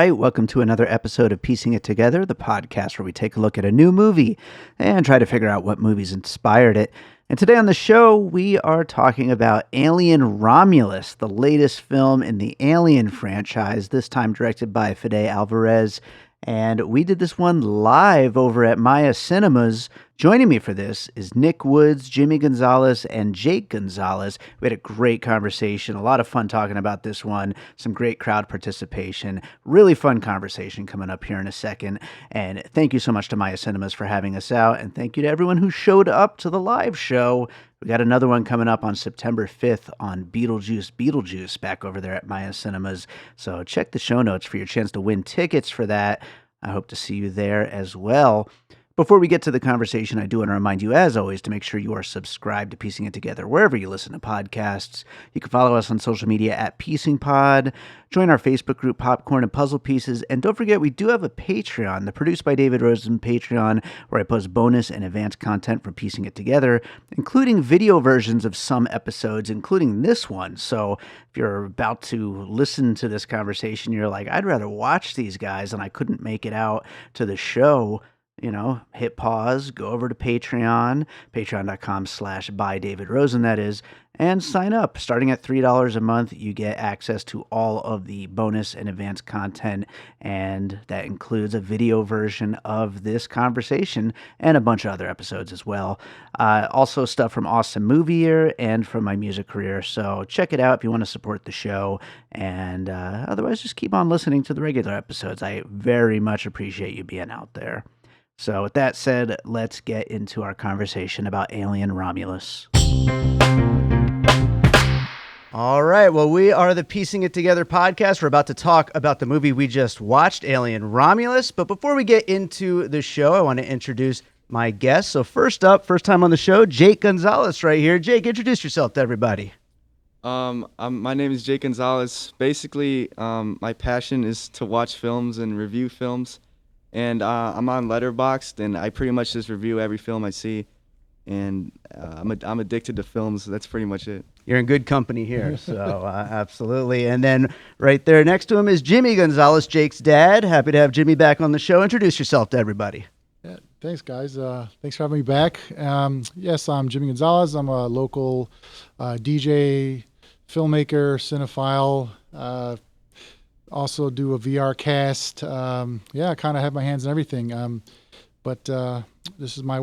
right, welcome to another episode of Piecing It Together, the podcast where we take a look at a new movie and try to figure out what movies inspired it. And today on the show, we are talking about Alien Romulus, the latest film in the Alien franchise, this time directed by Fede Alvarez. And we did this one live over at Maya Cinemas. Joining me for this is Knik Woods, Jimmie Gonzalez, and Jake Gonzalez. We had a great conversation, a lot of fun talking about this one, some great crowd participation, really fun conversation coming up here in a second. And thank you so much to Maya Cinemas for having us out, and thank you to everyone who showed up to the live show. We got another one coming up on September 5th on Beetlejuice back over there at Maya Cinemas. So check the show notes for your chance to win tickets for that. I hope to see you there as well. Before we get to the conversation, I do want to remind you, as always, to make sure you are subscribed to Piecing It Together wherever you listen to podcasts. You can follow us on social media at PiecingPod, join our Facebook group Popcorn and Puzzle Pieces, and don't forget we do have a Patreon, the Produced by David Rosen Patreon, where I post bonus and advanced content for Piecing It Together, including video versions of some episodes, including this one. So if you're about to listen to this conversation, you're like, I'd rather watch these guys and I couldn't make it out to the show, you know, hit pause, go over to Patreon, patreon.com/bydavidrosen, that is, and sign up. Starting at $3 a month, you get access to all of the bonus and advanced content, and that includes a video version of this conversation and a bunch of other episodes as well. Also stuff from Awesome Movie Year and from my music career, so check it out if you want to support the show, and otherwise just keep on listening to the regular episodes. I very much appreciate you being out there. So with that said, let's get into our conversation about Alien Romulus. All right, well, we are the Piecing It Together podcast. We're about to talk about the movie we just watched, Alien Romulus. But before we get into the show, I want to introduce my guests. So first up, first time on the show, Jake Gonzalez right here. Jake, introduce yourself to everybody. My name is Jake Gonzalez. Basically, my passion is to watch films and review films. And I'm on Letterboxd, and I pretty much just review every film I see. And I'm addicted to films. So that's pretty much it. You're in good company here, so absolutely. And then right there next to him is Jimmie Gonzalez, Jake's dad. Happy to have Jimmie back on the show. Introduce yourself to everybody. Yeah, thanks, guys. Thanks for having me back. Yes, I'm Jimmie Gonzalez. I'm a local DJ, filmmaker, cinephile. Also do a VR cast. I kind of have my hands in everything. But this is my,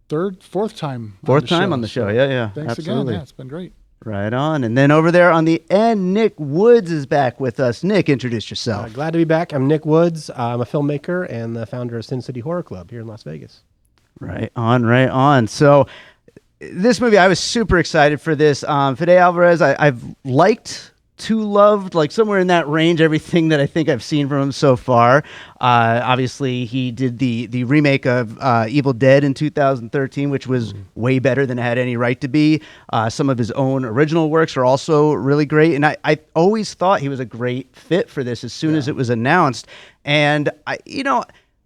fourth time on the show. Yeah. Thanks absolutely. again. Yeah, it's been great. Right on. And then over there on the end, Knik Woods is back with us. Knik, introduce yourself. Glad to be back. I'm Knik Woods. I'm a filmmaker and the founder of Sin City Horror Club here in Las Vegas. Right on. So this movie, I was super excited for this. Fede Alvarez, I've liked to loved, like somewhere in that range, everything that I think I've seen from him so far. Obviously, he did the remake of Evil Dead in 2013, which was way better than it had any right to be. Some of his own original works are also really great, and I always thought he was a great fit for this as soon as it was announced. And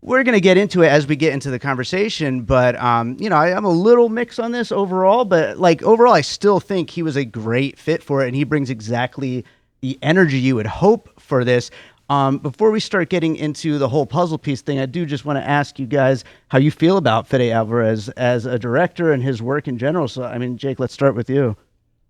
we're going to get into it as we get into the conversation, but I'm a little mixed on this overall, but overall I still think he was a great fit for it, and he brings exactly the energy you would hope for this. Before we start getting into the whole puzzle piece thing, I do just want to ask you guys how you feel about Fede Alvarez as a director and his work in general. So, Jake, let's start with you.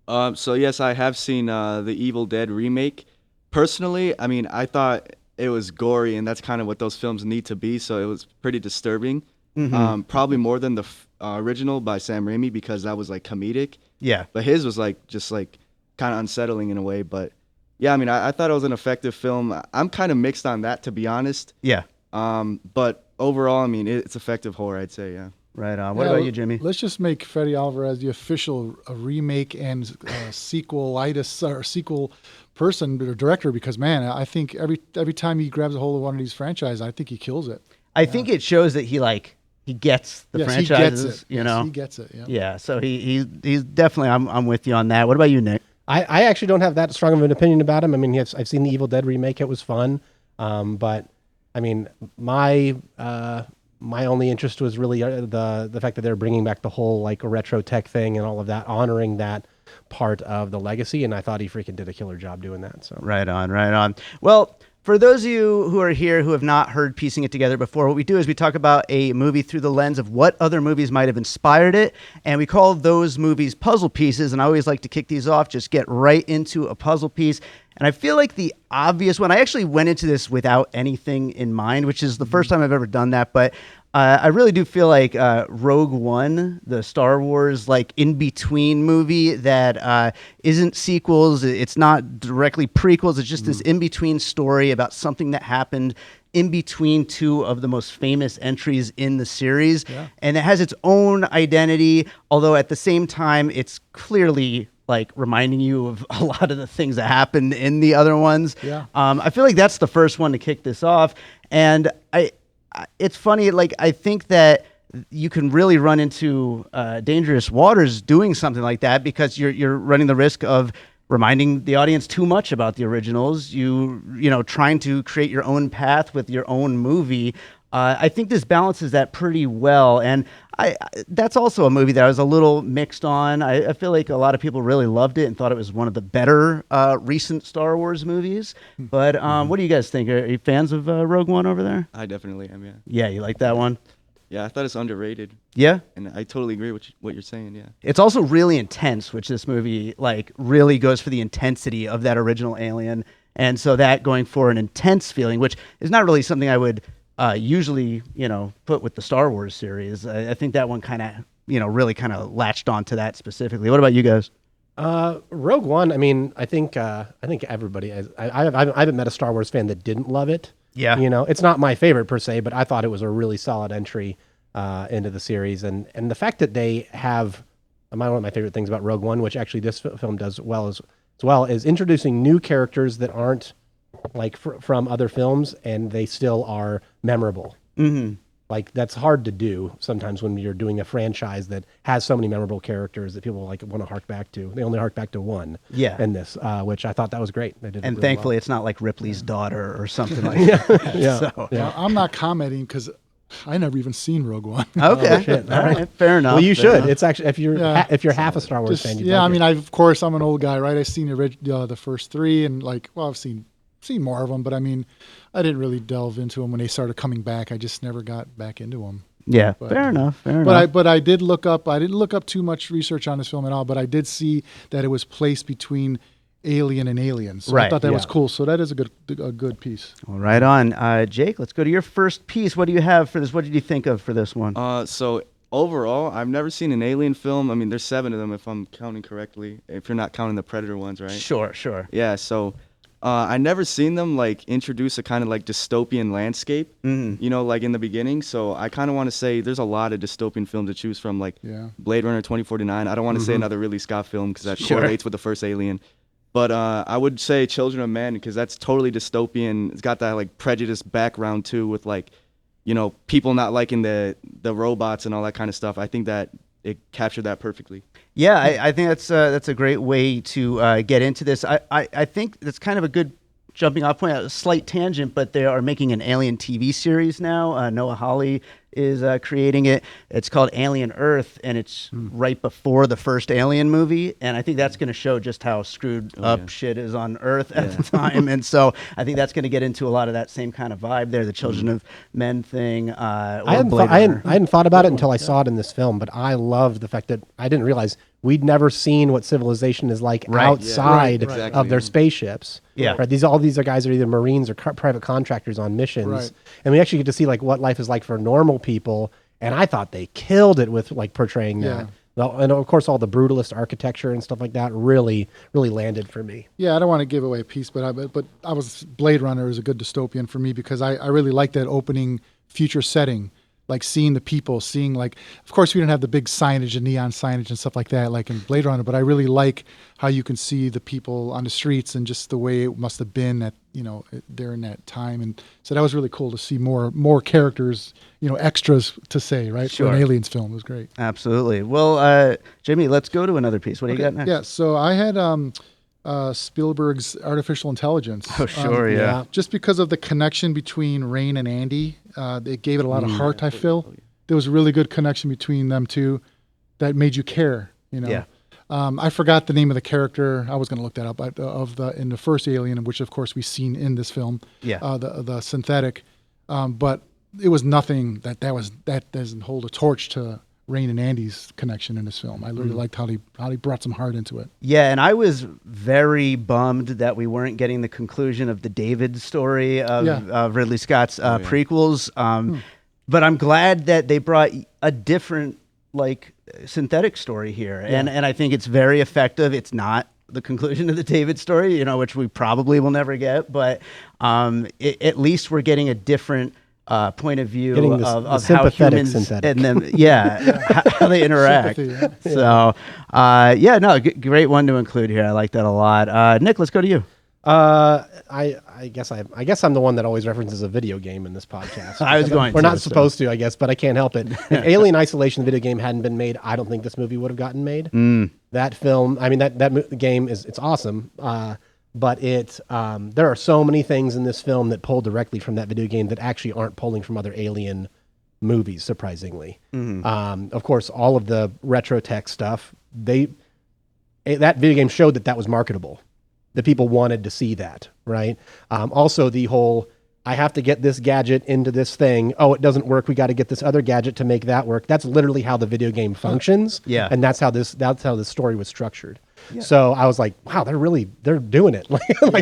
So yes, I have seen the Evil Dead remake. Personally, I thought it was gory, and that's kind of what those films need to be, so it was pretty disturbing. Probably more than the original by Sam Raimi, because that was comedic. Yeah. But his was just kind of unsettling in a way. But yeah, I thought it was an effective film. I'm kind of mixed on that, to be honest. Yeah. But overall, it's effective horror, I'd say, yeah. Right on. What about you, Jimmie? Let's just make Fede Alvarez the official remake and sequelitis or sequel person or director, because man, I think every time he grabs a hold of one of these franchises, I think he kills it. I think it shows that he gets the franchises. He gets it. Yeah. Yeah. So he's definitely. I'm with you on that. What about you, Knik? I actually don't have that strong of an opinion about him. I've seen the Evil Dead remake. It was fun, but my only interest was really the fact that they're bringing back the whole retro tech thing and all of that, honoring that part of the legacy, and I thought he freaking did a killer job doing that. So right on. Well, For those of you who are here who have not heard Piecing It Together before, what we do is we talk about a movie through the lens of what other movies might have inspired it, and we call those movies puzzle pieces, and I always like to kick these off, just get right into a puzzle piece. And I feel like the obvious one, I actually went into this without anything in mind, which is the first time I've ever done that, but I really do feel like Rogue One, the Star Wars like in-between movie that isn't sequels, it's not directly prequels, it's just this in-between story about something that happened in between two of the most famous entries in the series. Yeah. And it has its own identity, although at the same time, it's clearly like reminding you of a lot of the things that happened in the other ones. Yeah. I feel like that's the first one to kick this off. And it's funny, like I think that you can really run into dangerous waters doing something like that because you're running the risk of reminding the audience too much about the originals. You know, trying to create your own path with your own movie. I think this balances that pretty well, and that's also a movie that I was a little mixed on. I feel like a lot of people really loved it and thought it was one of the better recent Star Wars movies. But what do you guys think? Are you fans of Rogue One over there? I definitely am, yeah. Yeah, you like that one? Yeah, I thought it's underrated. Yeah? And I totally agree with what you're saying, yeah. It's also really intense, which this movie like really goes for the intensity of that original Alien. And so that going for an intense feeling, which is not really something I would usually, you know, put with the Star Wars series. I think that one kind of, you know, really kind of latched onto that specifically. What about you guys? Rogue One. I mean, I think everybody. I haven't met a Star Wars fan that didn't love it. Yeah, you know, it's not my favorite per se, but I thought it was a really solid entry into the series, and the fact that they have one of my favorite things about Rogue One, which actually this film does well as well, is introducing new characters that aren't like from other films, and they still are memorable. Mm-hmm. Like that's hard to do sometimes when you're doing a franchise that has so many memorable characters that people like want to hark back to. They only hark back to one. Yeah. In this, which I thought that was great. They did and really thankfully, well. It's not like Ripley's daughter or something like that. Yeah. So. Yeah. I'm not commenting because I never even seen Rogue One. Okay. All right. Fair enough. Well, you should. Enough. It's actually if you're half a Star Wars fan. Yeah. I mean, of course, I'm an old guy, right? I've seen the first three, and like, well, I've seen more of them, but I mean, I didn't really delve into them when they started coming back. I just never got back into them. Yeah, fair enough. But I did look up. I didn't look up too much research on this film at all. But I did see that it was placed between Alien and Aliens. So I thought that was cool. So that is a good piece. Well, right on, Jake. Let's go to your first piece. What do you have for this? What did you think of for this one? So overall, I've never seen an Alien film. I mean, there's 7 of them if I'm counting correctly. If you're not counting the Predator ones, right? Sure. Yeah. So. I never seen them like introduce a kind of like dystopian landscape, you know, like in the beginning. So I kind of want to say there's a lot of dystopian films to choose from, like Blade Runner 2049. I don't want to say another Ridley Scott film because that correlates with the first Alien. But I would say Children of Men because that's totally dystopian. It's got that like prejudice background too with like, you know, people not liking the robots and all that kind of stuff. I think that it captured that perfectly. Yeah, I think that's a great way to get into this. I think that's kind of a good jumping off point. A slight tangent, but they are making an Alien TV series now. Noah Hawley is creating it. It's called Alien Earth, and it's right before the first Alien movie. And I think that's going to show just how screwed up shit is on Earth at the time. And so I think that's going to get into a lot of that same kind of vibe there, the Children of Men thing. I hadn't thought about it until I saw it in this film, but I loved the fact that I didn't realize we'd never seen what civilization is like outside of their spaceships. Yeah, right. All these are guys are either Marines or private contractors on missions, and we actually get to see like what life is like for normal people. And I thought they killed it with like portraying that. And of course, all the brutalist architecture and stuff like that really landed for me. Yeah, I don't want to give away a piece, but I was Blade Runner is a good dystopian for me because I really like that opening future setting. Like seeing the people, seeing like, of course we didn't have the big signage and neon signage and stuff like that, like in Blade Runner, but I really like how you can see the people on the streets and just the way it must have been at, you know, during that time. And so that was really cool to see more characters, you know, extras to say, right? For an Aliens film. It was great. Absolutely. Well, Jimmy, let's go to another piece. What do you got next? Yeah, so I had Spielberg's Artificial Intelligence. Oh, sure, yeah. Just because of the connection between Rain and Andy, it gave it a lot of heart, I feel. There was a really good connection between them two that made you care, you know. Yeah. I forgot the name of the character. I was going to look that up, but in the first Alien, which of course we've seen in this film, the synthetic, but it was nothing that doesn't hold a torch to Rain and Andy's connection in this film. I really liked how they brought some heart into it. Yeah, and I was very bummed that we weren't getting the conclusion of the David story of Ridley Scott's prequels. But I'm glad that they brought a different synthetic story here, and I think it's very effective. It's not the conclusion of the David story, which we probably will never get, but at least we're getting a different point of view of how humans synthetic. And them, how they interact. Sympathy, So, great one to include here. I like that a lot. Nick, let's go to you. I guess I'm the one that always references a video game in this podcast. We're not supposed to, I guess, but I can't help it. If Alien Isolation, the video game, hadn't been made, I don't think this movie would have gotten made. That film, I mean, that game it's awesome. But there are so many things in this film that pull directly from that video game that actually aren't pulling from other Alien movies, surprisingly. Of course, all of the retro tech stuff, that video game showed that was marketable, that people wanted to see that, right? Also, the whole, I have to get this gadget into this thing. Oh, it doesn't work. We got to get this other gadget to make that work. That's literally how the video game functions. Yeah. And that's how the story was structured. Yeah. So I was like, wow, they're doing it.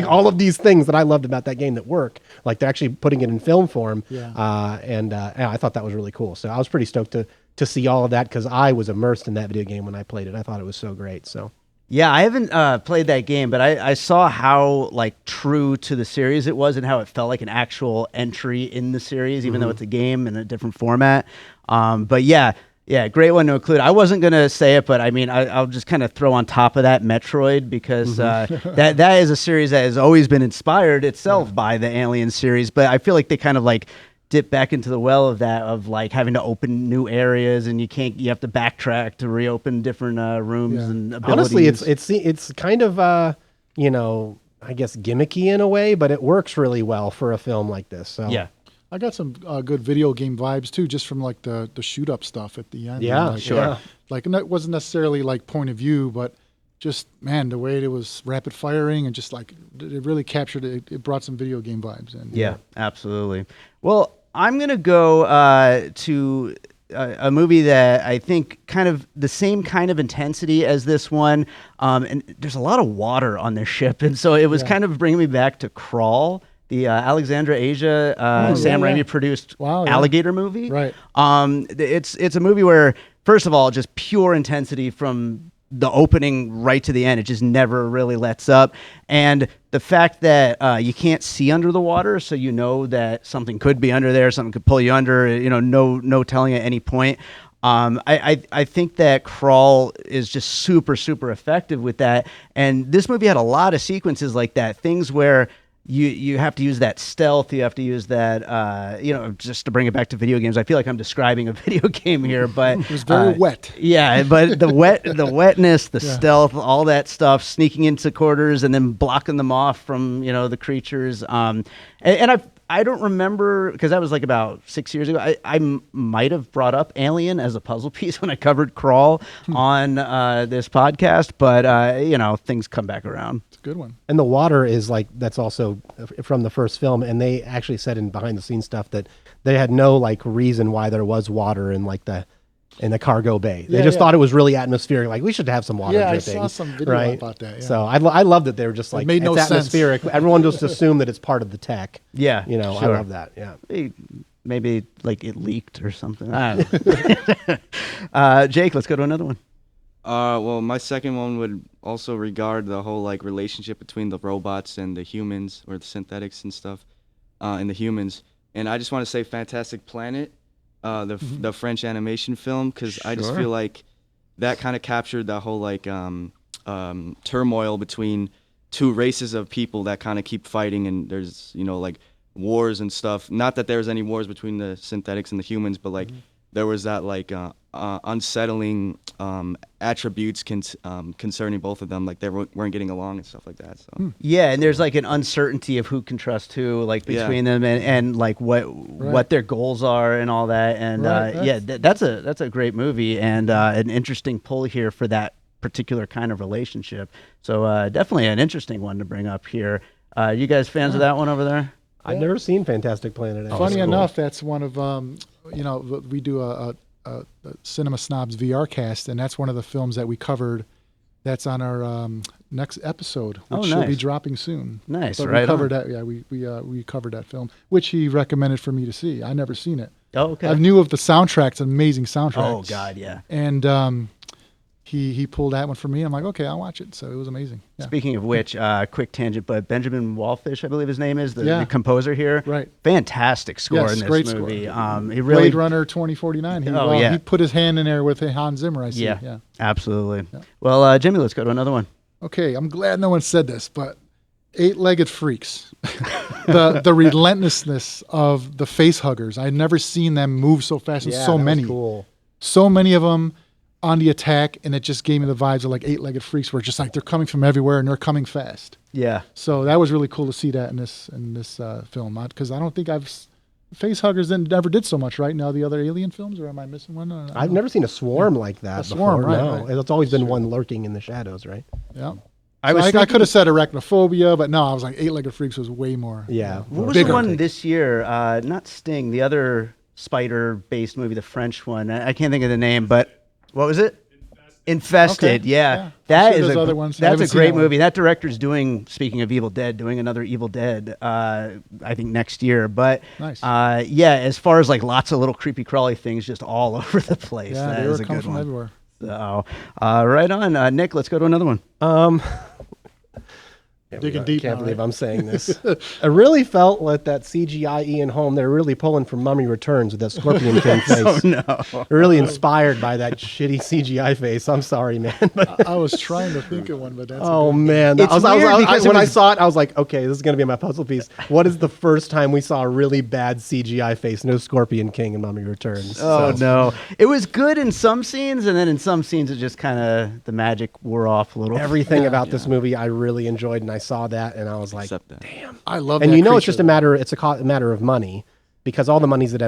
All of these things that I loved about that game that work, they're actually putting it in film form. Yeah. I thought that was really cool. So I was pretty stoked to see all of that because I was immersed in that video game when I played it. I thought it was so great. So. Yeah, I haven't played that game, but I saw how true to the series it was and how it felt like an actual entry in the series, even though it's a game in a different format. But yeah, great one to include. I wasn't going to say it, but I mean, I'll just kind of throw on top of that Metroid because that is a series that has always been inspired itself by the Alien series, but I feel like they kind of dip back into the well of that, of having to open new areas and you have to backtrack to reopen different rooms and abilities. Honestly, it's kind of I guess gimmicky in a way, but it works really well for a film like this. So yeah, I got some good video game vibes too, just from the shoot up stuff at the end. Yeah, sure. And that wasn't necessarily point of view, but just the way it was rapid firing and just it really captured it. It brought some video game vibes in. Yeah, absolutely. Well, I'm gonna go to a movie that I think kind of the same kind of intensity as this one, and there's a lot of water on this ship, and so it was kind of bringing me back to Crawl, the Alexandra Asia Sam Raimi produced alligator movie. Right. It's a movie where, first of all, just pure intensity from the opening right to the end. It just never really lets up. And the fact that you can't see under the water, so you know that something could be under there, something could pull you under, no telling at any point. I think that Crawl is just super, super effective with that. And this movie had a lot of sequences like that, things where you have to use that stealth. You have to use that, just to bring it back to video games. I feel like I'm describing a video game here, but it was very wet. Yeah, but the wetness, the stealth, all that stuff, sneaking into quarters and then blocking them off from the creatures. And I don't remember, because that was about 6 years ago. I might have brought up Alien as a puzzle piece when I covered Crawl on this podcast, but things come back around. It's a good one. And the water is that's also from the first film, and they actually said in behind the scenes stuff that they had no reason why there was water in the cargo bay. They just thought it was really atmospheric. We should have some water dripping. I saw some video about that. Yeah. So I love that they were just it made no it's atmospheric. sense. Everyone just assumed that it's part of the tech. Yeah, sure. I love that. Yeah. Maybe it leaked or something. I don't know. Jake, let's go to another one. Well, my second one would also regard the whole relationship between the robots and the humans, or the synthetics and stuff, and the humans. And I just want to say Fantastic Planet, the French animation film, because I just feel like that kind of captured the whole turmoil between two races of people that kind of keep fighting, and there's wars and stuff. Not that there's any wars between the synthetics and the humans, but there was that unsettling attributes concerning both of them, they weren't getting along and stuff like that. So yeah, and there's an uncertainty of who can trust who, between them, and what their goals are and all that. And that's a great movie, and an interesting pull here for that particular kind of relationship. So definitely an interesting one to bring up here. You guys fans of that one over there? I've never seen Fantastic Planet. Funny enough, that's one of we do a Cinema Snobs VR cast, and that's one of the films that we covered. That's on our next episode, which should be dropping soon. Nice, but right? We covered that. Yeah, we covered that film, which he recommended for me to see. I never seen it. Oh, okay. I knew of the soundtrack. It's an amazing soundtrack. Oh God, yeah. And he pulled that one for me. I'm like, okay, I'll watch it. So it was amazing. Yeah. Speaking of which, quick tangent, but Benjamin Wallfish, I believe his name is, the composer here. Right. Fantastic score in this great movie. Score. He really Blade Runner 2049. He put his hand in there with Hans Zimmer, I see. Yeah, absolutely. Yeah. Well, Jimmy, let's go to another one. Okay, I'm glad no one said this, but Eight-Legged Freaks. the relentlessness of the face huggers. I'd never seen them move so fast and so many. Cool. So many of them on the attack, and it just gave me the vibes of like Eight-Legged Freaks, where it's just like they're coming from everywhere and they're coming fast. Yeah. So that was really cool to see that in this film, because I don't think face huggers never did so much, right? Now the other Alien films, or am I missing one? I've never seen a swarm like that. A swarm, before. right? No, Right. it's always been one lurking in the shadows, right? Yeah. I could have said arachnophobia, but no, I was like Eight-Legged Freaks was way more. Yeah. What was the one this year? Not Sting, the other spider-based movie, the French one. I can't think of the name, but what was it? Infested. Okay. Yeah. That's a great movie. That director's doing, speaking of Evil Dead, doing another Evil Dead, I think next year. But nice. As far as like lots of little creepy crawly things just all over the place. Yeah, that they were is a coming good from one. everywhere. So, right on. Nick, let's go to another one. Digging deep. Can't believe I'm saying this. I really felt like that CGI Ian Holm. They're really pulling from Mummy Returns with that Scorpion King face. Oh no! Really inspired by that shitty CGI face. I'm sorry, man. But I was trying to think of one, but that's. Man, It's weird because when I saw it, I was like, okay, this is gonna be my puzzle piece. What is the first time we saw a really bad CGI face? No Scorpion King in Mummy Returns. Oh no! It was good in some scenes, and then in some scenes, it just kind of the magic wore off a little. Everything about this movie I really enjoyed, and I saw that, and I was like, damn. I love. And that it's creature. just a matter of money, because all the movies that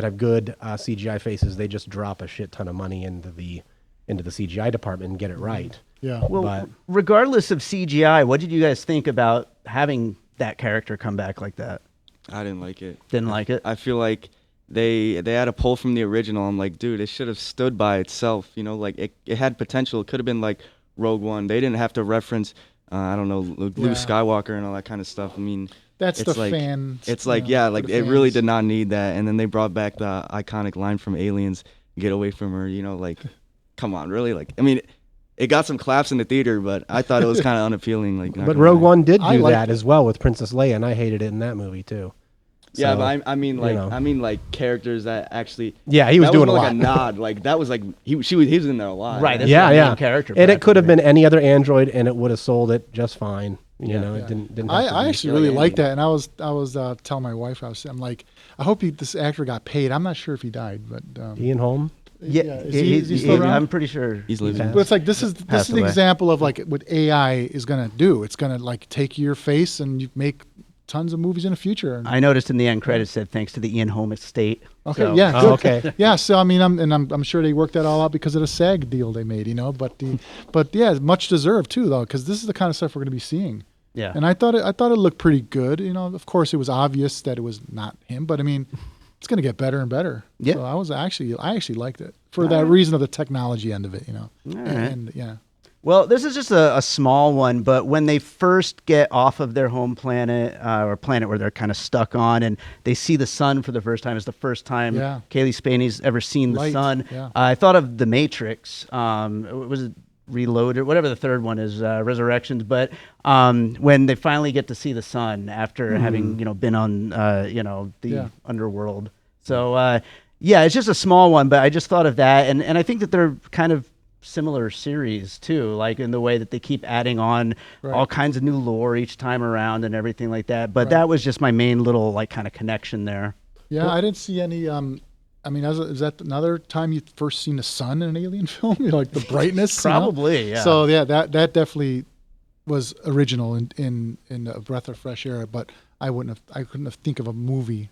have good CGI faces, they just drop a shit ton of money into the CGI department and get it right. Yeah. Well, regardless of CGI, what did you guys think about having that character come back like that? I didn't like it. Didn't like it? I feel like they had a pull from the original. I'm like, dude, it should have stood by itself. You know, like it had potential. It could have been like Rogue One. They didn't have to reference, I don't know, Luke Skywalker and all that kind of stuff. I mean, that's it's the like, fan. It's like, it really did not need that. And then they brought back the iconic line from Aliens, "Get away from her." You know, like, come on, really? Like, I mean, it got some claps in the theater, but I thought it was kind of unappealing. Like, but Rogue One did do that as well with Princess Leia, and I hated it in that movie too. Yeah, So, but I mean, like characters that actually. Yeah, he was doing a lot. Like a nod, like that was like he was in there a lot. Right. That's Yeah, the yeah. main character. And it could have been any other android, and it would have sold it just fine. You know, it didn't. Have to I be. actually really liked that, and I was telling my wife, I'm like, I hope this actor got paid. I'm not sure if he died, but Ian Holm. Yeah, is he still around? I'm pretty sure he's living. But it's like this is the away. example of like what AI is gonna do. It's gonna like take your face and you make tons of movies in the future. I noticed in the end credits said thanks to the Ian Holm estate. Okay, So- yeah, Oh, good. okay. Yeah, so I mean, I'm sure they worked that all out because of the SAG deal they made, you know. But yeah, much deserved too, though, because this is the kind of stuff we're going to be seeing. Yeah. And I thought it looked pretty good. You know, of course, it was obvious that it was not him, but I mean, it's going to get better and better. Yeah. So I actually liked it for that reason of the technology end of it, you know. And yeah. Well, this is just a small one, but when they first get off of their home planet, or planet where they're kind of stuck on, and they see the sun for the first time, it's the first time Cailee Spaany's ever seen the sun. Yeah. I thought of The Matrix. Was it Reloaded? Whatever the third one is, Resurrections. But when they finally get to see the sun after having been on the underworld. So it's just a small one, but I just thought of that, and I think that they're kind of similar series too, like in the way that they keep adding on all kinds of new lore each time around and everything like that. But that was just my main little like kind of connection there. Yeah, I didn't see any. I mean, is that another time you first seen the sun in an Alien film? Like the brightness, Probably. Yeah. So yeah, that definitely was original in a breath of fresh air. But I couldn't have think of a movie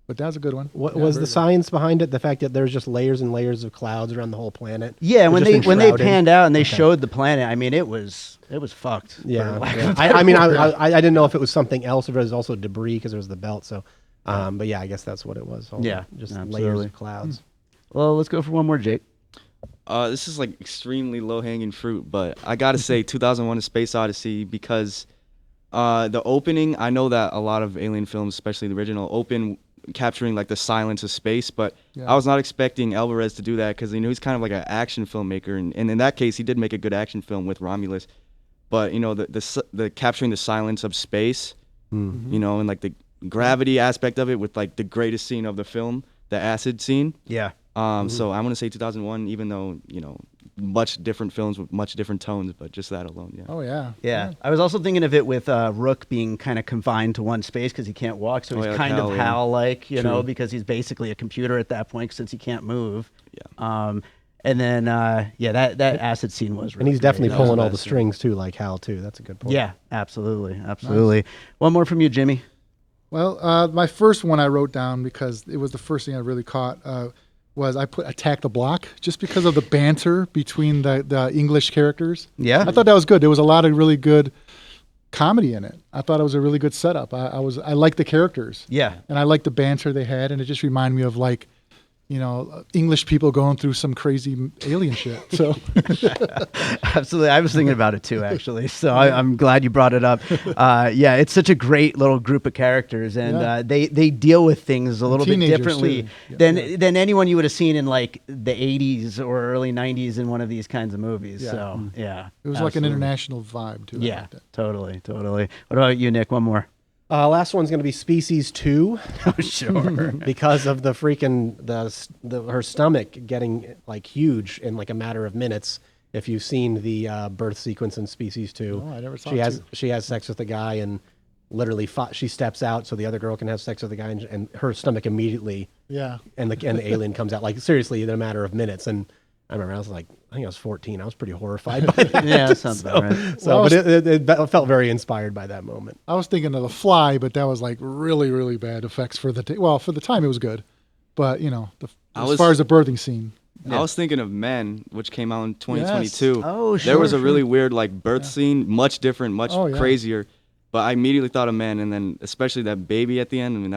But that's a good one. What Yeah, was very the good. science behind it? The fact that there's just layers and layers of clouds around the whole planet. Yeah, when They're just they enshrouded. panned out and they showed the planet, I mean, it was fucked. for Yeah, lack of yeah. a better I mean, word. I didn't know if it was something else, or if it was also debris because there was the belt. So, but yeah, I guess that's what it was. all Yeah, just absolutely. layers of clouds. Well, let's go for one more, Jake. This is like extremely low-hanging fruit, but I gotta say 2001: A Space Odyssey, because the opening, I know that a lot of alien films, especially the original, open capturing like the silence of space, but Yeah. I was not expecting Alvarez to do that, because he's kind of like an action filmmaker, and in that case he did make a good action film with Romulus. But the capturing the silence of space, and like the gravity aspect of it, with like the greatest scene of the film, the acid scene. Yeah. So I'm gonna say 2001, even though much different films with much different tones, but just that alone, yeah. Oh yeah. Yeah. I was also thinking of it with Rook being kind of confined to one space because he can't walk, so Oh, he's yeah, kind Hal, of yeah. Hal-like, True. because he's basically a computer at that point since he can't move. Yeah. And then that acid scene was really And he's definitely great. pulling the all the best, yeah. strings too, like Hal too. That's a good point. Yeah, absolutely. One more from you, Jimmy. Well, my first one I wrote down because it was the first thing I really caught. Was I put Attack the Block just because of the banter between the English characters. Yeah. I thought that was good. There was a lot of really good comedy in it. I thought it was a really good setup. I liked the characters. Yeah. And I liked the banter they had, and it just reminded me of like, English people going through some crazy alien shit. So Absolutely. I was thinking about it too, actually. So I'm glad you brought it up. Yeah, it's such a great little group of characters, and Yeah. they deal with things a little bit Teenagers, differently too. Yeah. than anyone you would have seen in like the 80s or early 90s in one of these kinds of movies. Yeah. So yeah, it was like an absolutely. international vibe too. I Yeah, liked it. totally. What about you, Nick? One more. Last one's going to be Species 2 Oh, sure. because of the freaking her stomach getting like huge in like a matter of minutes. If you've seen the birth sequence in Species 2, Oh, I never saw she it has too. she has sex with the guy and literally she steps out so the other girl can have sex with the guy, and her stomach immediately Yeah. and the alien comes out like seriously in a matter of minutes. And I remember I think I was 14. I was pretty horrified by that. Yeah, that sounds about right. So, Well, but it felt very inspired by that moment. I was thinking of The Fly, but that was like really, really bad effects for the for the time it was good, but as far as the birthing scene. I was thinking of Men, which came out in 2022. Oh, There was sure, a really weird like birth scene, much different, much Oh, yeah. crazier. But I immediately thought of Men, and then especially that baby at the end. I mean,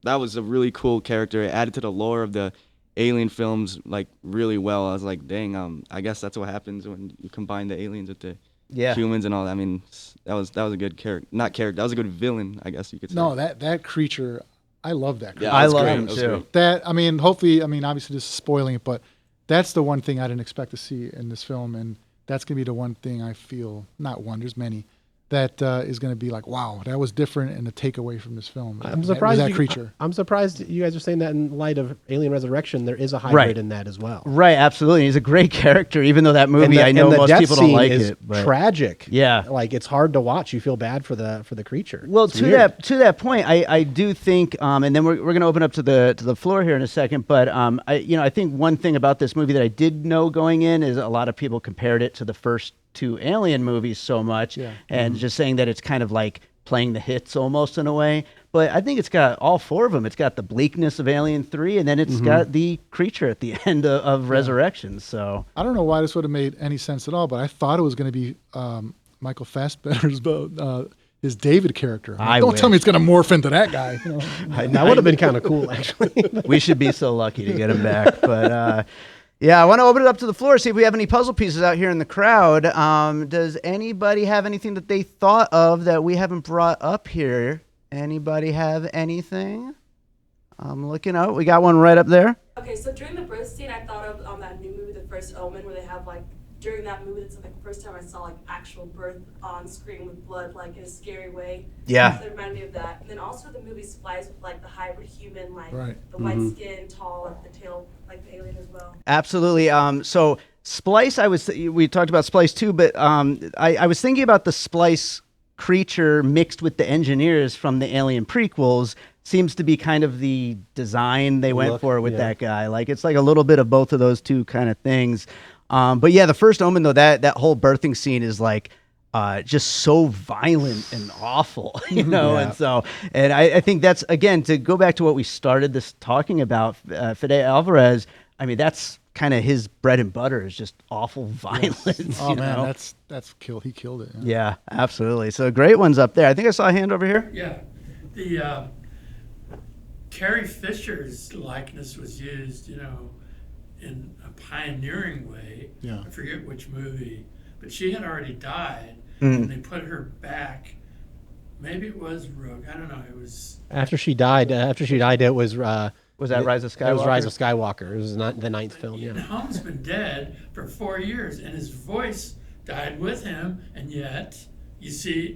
that was a really cool character. It added to the lore of the alien films like really well. I was like, dang, I guess that's what happens when you combine the aliens with the Yeah. humans and all that. I mean, that was a good character, not character. That was a good villain, I guess you could say. No, that creature, I love that creature. Yeah, I it was love great. him It was too. great. That, obviously this is spoiling it, but that's the one thing I didn't expect to see in this film, and that's going to be the one thing I feel, not one, there's many, that is going to be like, wow, that was different and a takeaway from this film. I'm surprised that creature. I'm surprised you guys are saying that in light of Alien Resurrection. There is a hybrid Right. in that as well. Right, absolutely. He's a great character, even though that movie, I know and the most death people don't scene like is it. But tragic. Yeah. like it's hard to watch. You feel bad for the creature. Well, It's to weird. that point, I do think, and then we're going to open up to the floor here in a second. But I think one thing about this movie that I did know going in is a lot of people compared it to the first two Alien movies so much, Yeah. and just saying that it's kind of like playing the hits almost in a way. But I think it's got all four of them. It's got the bleakness of Alien 3, and then it's got the creature at the end of Resurrection. So I don't know why this would have made any sense at all, but I thought it was going to be Michael Fassbender's his David character. I Don't tell me wish. it's going to morph into that guy. That would have been kind of cool, actually. we should be so lucky to get him back. But yeah, I want to open it up to the floor, see if we have any puzzle pieces out here in the crowd. Does anybody have anything that they thought of that we haven't brought up here? Anybody have anything? I'm looking out. We got one right up there. Okay, so during the birth scene, I thought of that new movie, The First Omen, where they have like during that movie, it's like the first time I saw like actual birth on screen with blood, like in a scary way. Yeah. So it reminded me of that. And then also the movie Splice with like the hybrid human, like Right. the white skin, tall, like the tail, like the alien as well. Absolutely. So Splice, we talked about Splice too, but I was thinking about the Splice creature mixed with the engineers from the Alien prequels. Seems to be kind of the design they went Look, for with yeah. that guy. Like it's like a little bit of both of those two kind of things. But yeah, the First Omen though, that whole birthing scene is like just so violent and awful, you know. Yeah. And so, and I think that's, again, to go back to what we started this talking about, Fede Alvarez. I mean, that's kind of his bread and butter, is just awful violence. Oh you man, know? that's he killed it. Yeah, absolutely. So great ones up there. I think I saw a hand over here. Yeah, the Carrie Fisher's likeness was used, you know, in a pioneering way. Yeah. I forget which movie, but she had already died, and they put her back. Maybe it was Rogue. I don't know. It was After she died, it was. Was that Rise of Skywalker? It was Rise of Skywalker. It was not the 9th film. And Yeah. Holmes been dead for 4 years, and his voice died with him, and yet you see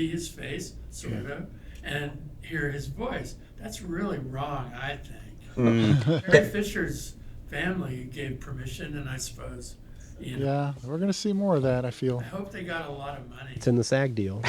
his face, sort of, and hear his voice. That's really wrong, I think. Carrie Fisher's family gave permission, and I suppose, you know, Yeah, we're gonna see more of that. I feel. I hope they got a lot of money. It's in the SAG deal.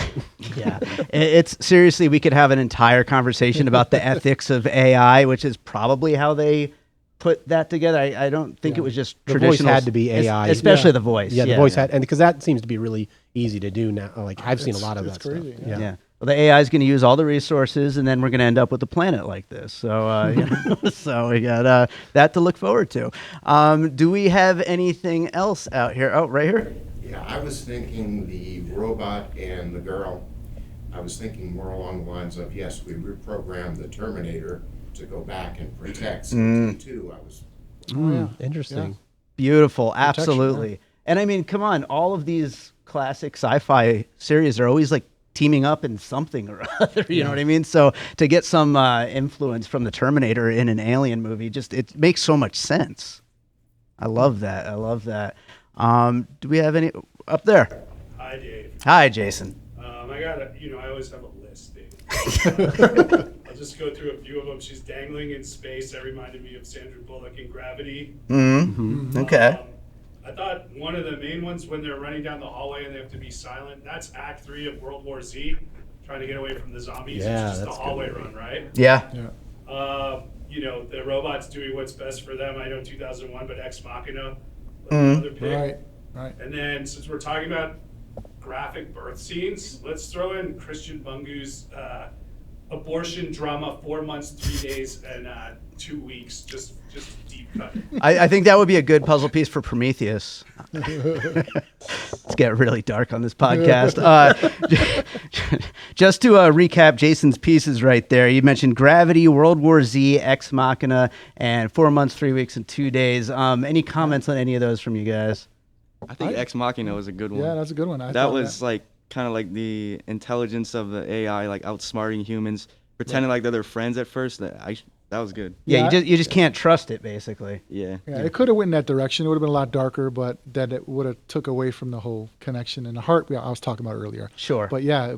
Yeah, it's seriously, we could have an entire conversation about the ethics of AI, which is probably how they put that together. I don't think it was just The voice traditional. had to be AI. especially Yeah. the voice. Yeah, the voice had, and because that seems to be really easy to do now. Like I've seen a lot of it's that crazy, stuff. yeah. Yeah. Well, the AI is going to use all the resources, and then we're going to end up with a planet like this. So, you know, so we got that to look forward to. Do we have anything else out here? Oh, right here. Yeah, I was thinking the robot and the girl. I was thinking more along the lines of, yes, we reprogrammed the Terminator to go back and protect. So T2, I was. Oh, yeah. Interesting. Beautiful, Protection, absolutely. yeah. And I mean, come on, all of these classic sci-fi series are always like teaming up in something or other. You know what I mean? So to get some influence from the Terminator in an Alien movie, just it makes so much sense. I love that. I love that. Do we have any up there? Hi, Dave. Hi, Jason. I got I always have a list, Dave. I'll just go through a few of them. She's dangling in space. That reminded me of Sandra Bullock in Gravity. Okay. I thought one of the main ones, when they're running down the hallway and they have to be silent, that's Act 3 of World War Z, trying to get away from the zombies. Yeah, It's just the that's a good hallway movie. run, right? Yeah. The robots doing what's best for them. I know 2001, but Ex Machina, another pick. Right. And then, since we're talking about graphic birth scenes, let's throw in Christian Bungu's abortion drama, 4 months, 3 days, and 2 weeks. Just deep cut. I think that would be a good puzzle piece for Prometheus. Let's get really dark on this podcast. Just to recap Jason's pieces right there, you mentioned Gravity, World War Z, Ex Machina, and 4 months, 3 weeks, and 2 days. Any comments on any of those from you guys? I think Ex Machina was a good one. Yeah, that's a good one. That was like kind of like the intelligence of the AI, like outsmarting humans, pretending like they're their friends at first. That was good. Yeah, Yeah, you just can't trust it, basically. Yeah. Yeah, it could have went in that direction. It would have been a lot darker, but that it would have took away from the whole connection and the heart I was talking about earlier. Sure. But yeah,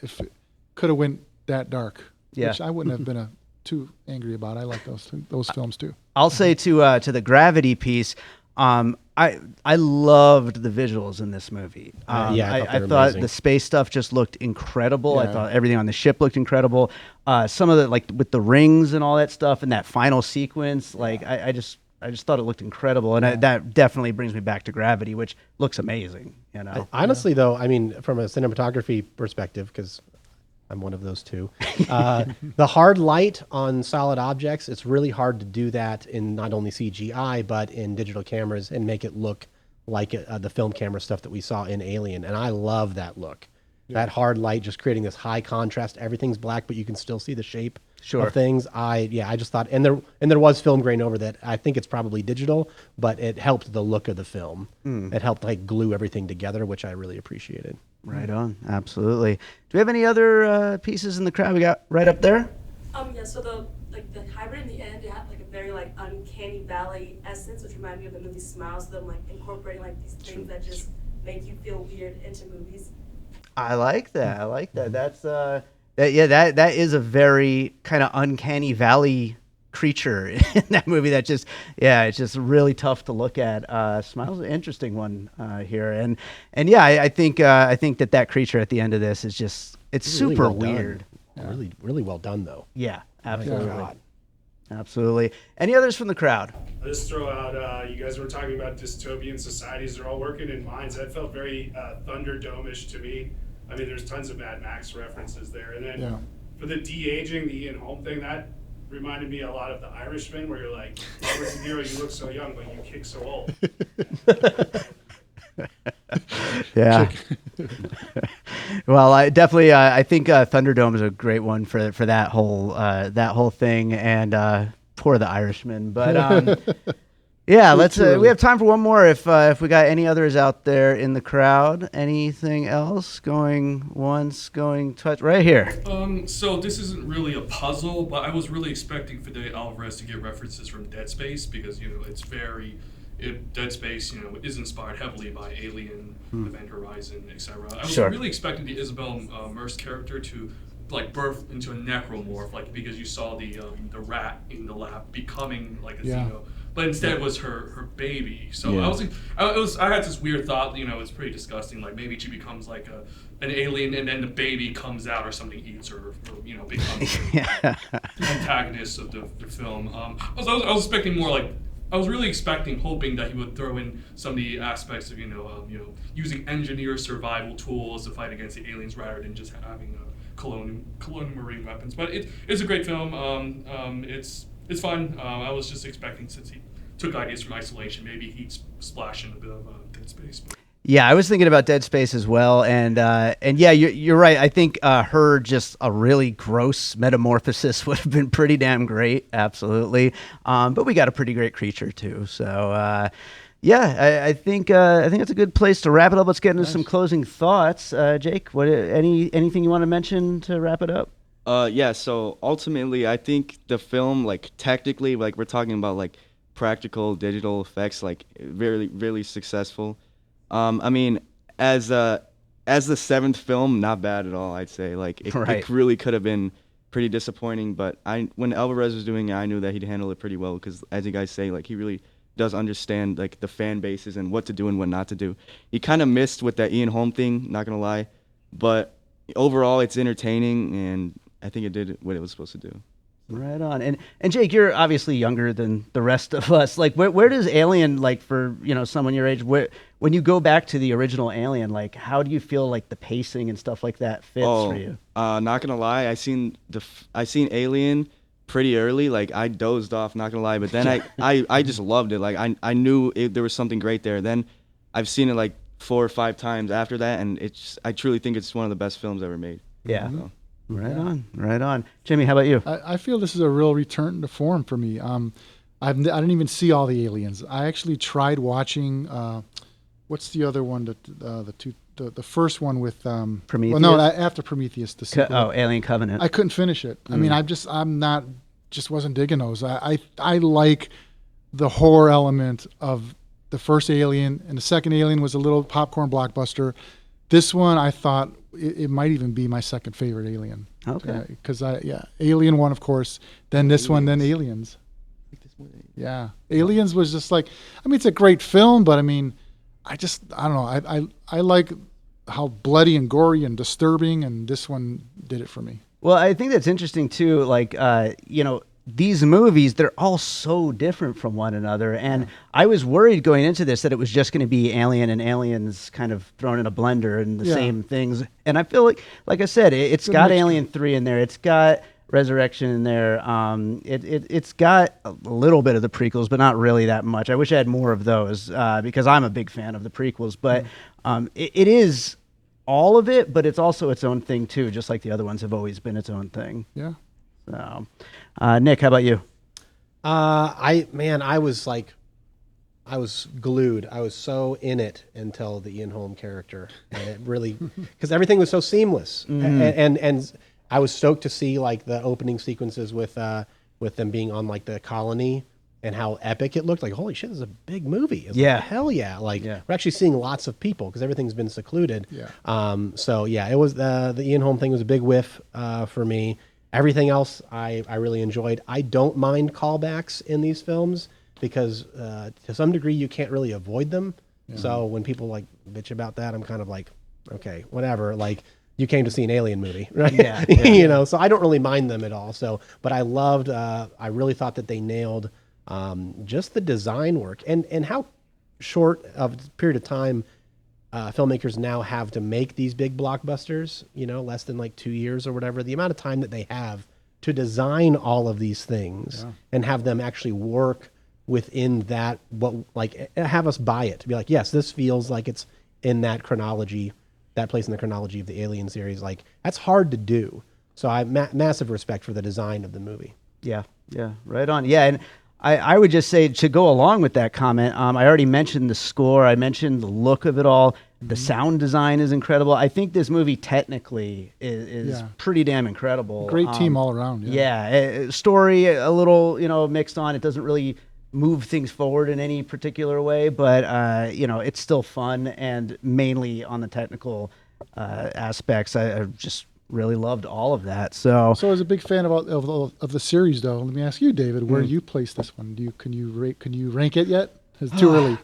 if it could have went that dark, Yeah. which I wouldn't have been too angry about. I like those films too. I'll say to the Gravity piece, I loved the visuals in this movie. I thought they I were thought amazing. the space stuff just looked incredible. I Yeah. thought everything on the ship looked incredible. Some of the, like with the rings and all that stuff and that final sequence, like I just thought it looked incredible, and that definitely brings me back to Gravity, which looks amazing. You know, Honestly, though, I mean, from a cinematography perspective, because I'm one of those two, the hard light on solid objects, it's really hard to do that in not only CGI, but in digital cameras and make it look like the film camera stuff that we saw in Alien. And I love that look. That hard light just creating this high contrast. Everything's black, but you can still see the shape Sure. of things. I just thought, and there was film grain over that. I think it's probably digital, but it helped the look of the film. It helped like glue everything together, which I really appreciated. right on, absolutely. Do we have any other pieces in the crowd? We got right up there. So the hybrid in the end, it had like a very like uncanny valley essence, which reminded me of the movie Smiles. Them like incorporating like these things that just make you feel weird into movies. I like that. That's that is a very kind of uncanny valley creature in that movie. That just it's just really tough to look at. Smile's an interesting one here, and I think that creature at the end of this is just it's Really super well done. weird. Really, really well done, though. Yeah, My absolutely. God. Absolutely. Any others from the crowd? I'll just throw out, you guys were talking about dystopian societies. They're all working in mines. That felt very Thunderdome-ish to me. I mean, there's tons of Mad Max references there. And then for the de-aging, the Ian Holm thing, that reminded me a lot of The Irishman, where you're like, Robert De Niro, you look so young, but you kick so old. Yeah. Well, I definitely I think Thunderdome is a great one for that whole thing, and poor The Irishman. But yeah, let's we have time for one more if we got any others out there in the crowd. Anything else going once, going twice? Right here. So this isn't really a puzzle, but I was really expecting Fede Alvarez to get references from Dead Space because it's very Dead Space, is inspired heavily by Alien, Event Horizon, etc. I was really expecting the Isabela Merced character to birth into a necromorph, because you saw the rat in the lab becoming like a xeno, but instead it was her baby. So I had this weird thought, it's pretty disgusting. Like maybe she becomes like an alien, and then the baby comes out or something eats her, or becomes the antagonist of the film. I was expecting more I was really hoping that he would throw in some of the aspects of using engineer survival tools to fight against the aliens rather than just having colonial marine weapons. But it's a great film. It's fun. I was just expecting, since he took ideas from Isolation, maybe he'd splash in a bit of Dead Space. Yeah, I was thinking about Dead Space as well, and yeah, you're right. I think her just a really gross metamorphosis would have been pretty damn great, absolutely. But we got a pretty great creature too, so yeah, I think it's a good place to wrap it up. Let's get into some closing thoughts. Jake, anything you want to mention to wrap it up? Yeah. So ultimately, I think the film, technically, we're talking about practical digital effects, really, really successful. I mean, as the seventh film, not bad at all, I'd say. It really could have been pretty disappointing, but when Alvarez was doing it, I knew that he'd handle it pretty well because, as you guys say, he really does understand the fan bases and what to do and what not to do. He kind of missed with that Ian Holm thing, not gonna lie, but overall it's entertaining, and I think it did what it was supposed to do. Right on. And Jake, you're obviously younger than the rest of us. Where does Alien, for someone your age, when you go back to the original Alien, how do you feel the pacing and stuff like that fits for you? Not gonna lie, I seen Alien pretty early. I dozed off, not gonna lie, but then I just loved it. I knew there was something great there. Then I've seen it 4 or 5 times after that, and I truly think it's one of the best films ever made. Yeah. So. Right on. Jimmie, how about you? I feel this is a real return to form for me. I didn't even see all the Aliens. I actually tried watching. What's the other one? The first one with Prometheus. Well, no, after Prometheus. The sequel. Alien Covenant. I couldn't finish it. I mean, just wasn't digging those. I like the horror element of the first Alien, and the second Alien was a little popcorn blockbuster. This one, I thought it might even be my second favorite Alien. Okay. Because Alien 1, of course, then this one, then Aliens. Yeah. Aliens was just it's a great film, but I mean, I don't know. I like how bloody and gory and disturbing, and this one did it for me. Well, I think that's interesting too. These movies, they're all so different from one another. And I was worried going into this that it was just going to be Alien and Aliens kind of thrown in a blender and the same things. And I feel like I said, it's got Alien 3 in there. It's got Resurrection in there. It's got a little bit of the prequels, but not really that much. I wish I had more of those because I'm a big fan of the prequels. But it is all of it, but it's also its own thing too, just like the other ones have always been its own thing. Yeah. So, Nick, how about you? I was glued. I was so in it until the Ian Holm character, and it really, because everything was so seamless, and I was stoked to see the opening sequences with them being on the colony and how epic it looked. Holy shit, this is a big movie. Hell yeah. We're actually seeing lots of people because everything's been secluded. Yeah. So yeah, it was the Ian Holm thing was a big whiff for me. Everything else I really enjoyed. I don't mind callbacks in these films because to some degree you can't really avoid them. Yeah. So when people bitch about that, I'm kind of okay, whatever. you came to see an alien movie, right? Yeah, You know, so I don't really mind them at all. So, but I loved, I really thought that they nailed just the design work and how short of a period of time filmmakers now have to make these big blockbusters, you know, less than like 2 years or whatever. The amount of time that they have to design all of these things and have them actually work within that, have us buy it, to be like, yes, this feels like it's in that chronology, that place in the chronology of the Alien series. Like, that's hard to do. So I have massive respect for the design of the movie. Yeah, right on. Yeah, and I would just say, to go along with that comment, I already mentioned the score. I mentioned the look of it all. The sound design is incredible. I think this movie technically is pretty damn incredible. Great team all around. Story a little, mixed on. It doesn't really move things forward in any particular way, but it's still fun, and mainly on the technical aspects. I just really loved all of that. So as a big fan of the series, though, let me ask you, David, where do you place this one? Can you rank it yet? It's too early.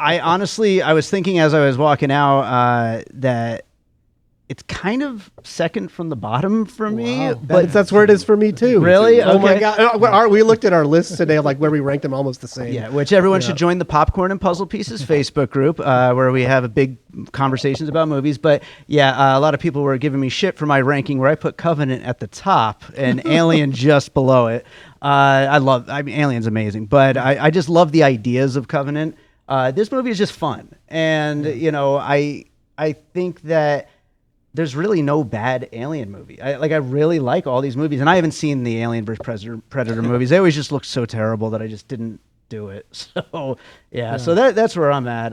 I was thinking as I was walking out that it's kind of second from the bottom for me, but that's where it is for me too. Really? Oh my Okay. God! We looked at our lists today, like where we ranked them almost the same. Yeah, which everyone should join the Popcorn and Puzzle Pieces Facebook group, where we have a big conversations about movies. But yeah, a lot of people were giving me shit for my ranking, where I put Covenant at the top and Alien just below it. Alien's amazing, but I just love the ideas of Covenant. This movie is just fun, and I think that there's really no bad Alien movie. I really like all these movies, and I haven't seen the Alien vs. Predator movies. They always just look so terrible that I just didn't do it. So so that's where I'm at.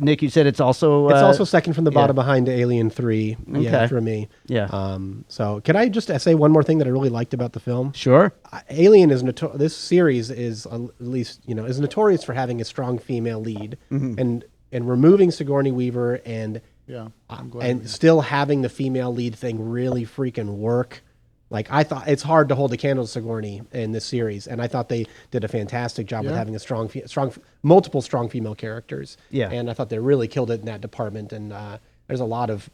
Nick, you said it's also second from the bottom behind Alien 3. Yeah, for me. Yeah. So can I just say one more thing that I really liked about the film? Sure. Alien is this series is at least is notorious for having a strong female lead, and removing Sigourney Weaver and still having the female lead thing really freaking work. Like, I thought it's hard to hold a candle to Sigourney in this series, and I thought they did a fantastic job with having multiple strong female characters. Yeah, and I thought they really killed it in that department. And there's a lot of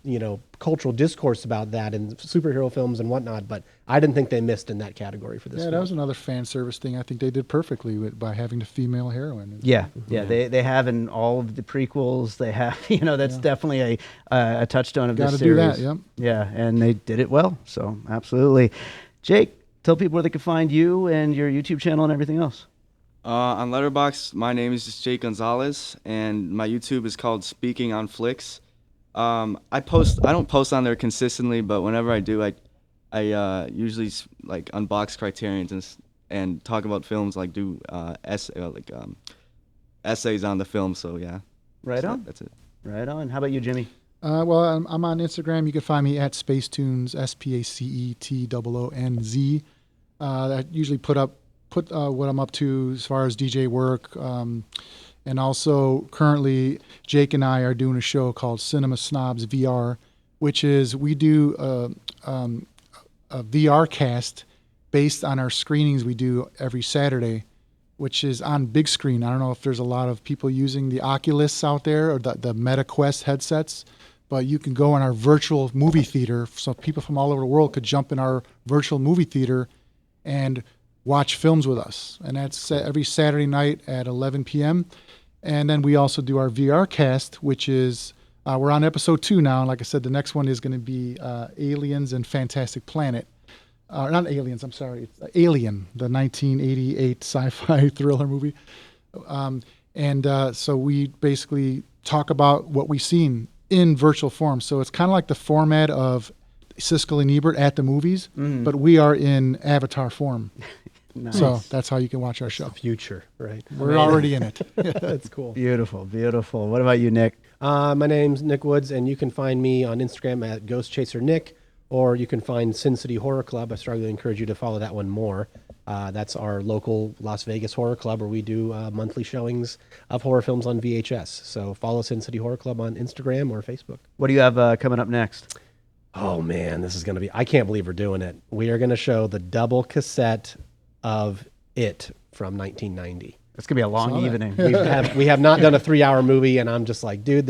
cultural discourse about that in superhero films and whatnot, but I didn't think they missed in that category for this. Yeah, film. that was another fan service thing. I think they did perfectly by having the female heroine. Yeah. They have in all of the prequels. They have, that's definitely a touchstone of this series. Gotta do that. Yep. Yeah, and they did it well. So absolutely, Jake, tell people where they can find you and your YouTube channel and everything else. On Letterboxd, my name is just Jimmie Gonzalez, and my YouTube is called Speaking on Flicks. I don't post on there consistently, but whenever I do, I usually like unbox Criterions and talk about films, like do essays on the film. So yeah, right on. That's it. Right on. How about you, Jimmy? Well, I'm on Instagram. You can find me at SpaceToonz, SpaceToonz. I usually put what I'm up to as far as DJ work. And also, currently, Jake and I are doing a show called Cinema Snobs VR, which is we do a VR cast based on our screenings we do every Saturday, which is on big screen. I don't know if there's a lot of people using the Oculus out there or the MetaQuest headsets, but you can go in our virtual movie theater, so people from all over the world could jump in our virtual movie theater and watch films with us. And that's every Saturday night at 11 p.m. And then we also do our VR cast, which is, we're on episode 2 now. And like I said, the next one is going to be Aliens and Fantastic Planet. Not Aliens, I'm sorry. It's Alien, the 1988 sci-fi thriller movie. So we basically talk about what we've seen in virtual form. So it's kind of like the format of Siskel and Ebert at the movies, but we are in avatar form. Nice. So that's how you can watch our show. Future, right? We're already in it. That's cool. Beautiful, beautiful. What about you, Nick? My name's Knik Woods, and you can find me on Instagram at Ghost Chaser Nick, or you can find Sin City Horror Club. I strongly encourage you to follow that one more. That's our local Las Vegas horror club where we do monthly showings of horror films on VHS. So follow Sin City Horror Club on Instagram or Facebook. What do you have coming up next? Oh, man, this is going to be... I can't believe we're doing it. We are going to show the double cassette of It from 1990. It's going to be a long evening. We have not done a 3-hour movie, and I'm just like, dude,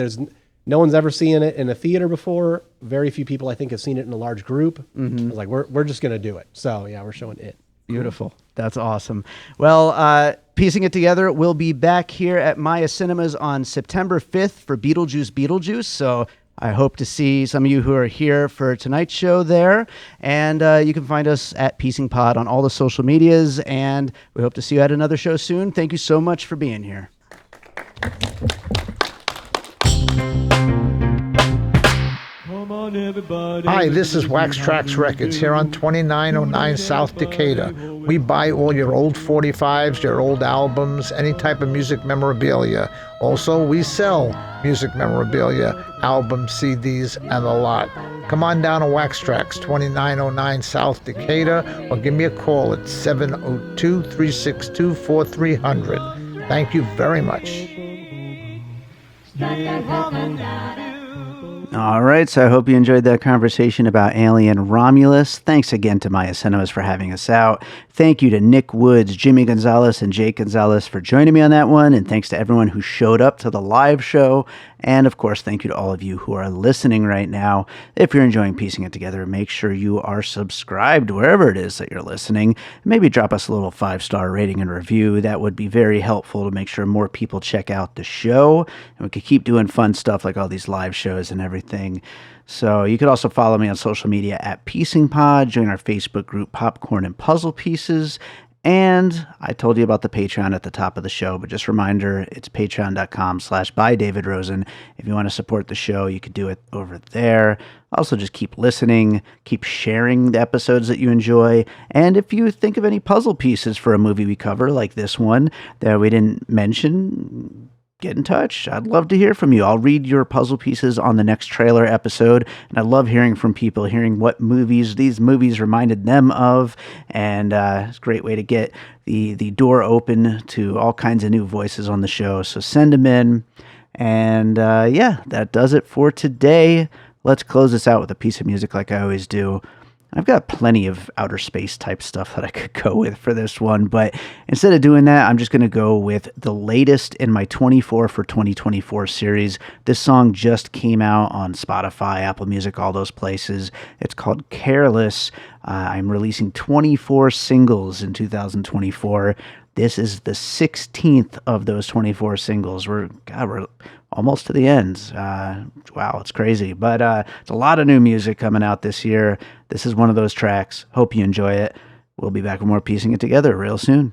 no one's ever seen it in a theater before. Very few people, I think, have seen it in a large group. I was like, we're just going to do it. So yeah, we're showing it. Beautiful. That's awesome. Well, piecing it together, we'll be back here at Maya Cinemas on September 5th for Beetlejuice. So I hope to see some of you who are here for tonight's show there. And you can find us at Piecing Pod on all the social medias. And we hope to see you at another show soon. Thank you so much for being here. Hi, this is Wax Trax Records here on 2909 South Decatur. We buy all your old 45s, your old albums, any type of music memorabilia. Also, we sell music memorabilia, albums, CDs, and a lot. Come on down to Wax Trax, 2909 South Decatur, or give me a call at 702-362-4300. Thank you very much. All right, so I hope you enjoyed that conversation about Alien Romulus. Thanks again to Maya Cinemas for having us out. Thank you to Knik Woods, Jimmie Gonzalez, and Jake Gonzalez for joining me on that one. And thanks to everyone who showed up to the live show. And of course, thank you to all of you who are listening right now. If you're enjoying Piecing It Together, make sure you are subscribed wherever it is that you're listening. Maybe drop us a little 5-star rating and review. That would be very helpful to make sure more people check out the show. And we could keep doing fun stuff like all these live shows and everything. So you could also follow me on social media at Piecing Pod, join our Facebook group Popcorn and Puzzle Pieces, and I told you about the Patreon at the top of the show, but just a reminder, it's patreon.com/bydavidrosen. If you want to support the show, you could do it over there. Also, just keep listening, keep sharing the episodes that you enjoy, and if you think of any puzzle pieces for a movie we cover, like this one that we didn't mention, get in touch. I'd love to hear from you. I'll read your puzzle pieces on the next trailer episode, and I love hearing from people, hearing what movies these movies reminded them of, and it's a great way to get the door open to all kinds of new voices on the show. So send them in, and yeah, that does it for today. Let's close this out with a piece of music like I always do. I've got plenty of outer space type stuff that I could go with for this one, but instead of doing that, I'm just going to go with the latest in my 24 for 2024 series. This song just came out on Spotify, Apple Music, all those places. It's called Careless. I'm releasing 24 singles in 2024. This is the 16th of those 24 singles. We're almost to the end. Wow, it's crazy. But it's a lot of new music coming out this year. This is one of those tracks. Hope you enjoy it. We'll be back with more Piecing It Together real soon.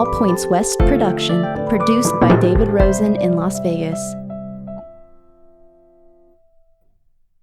All Points West production, produced by David Rosen in Las Vegas.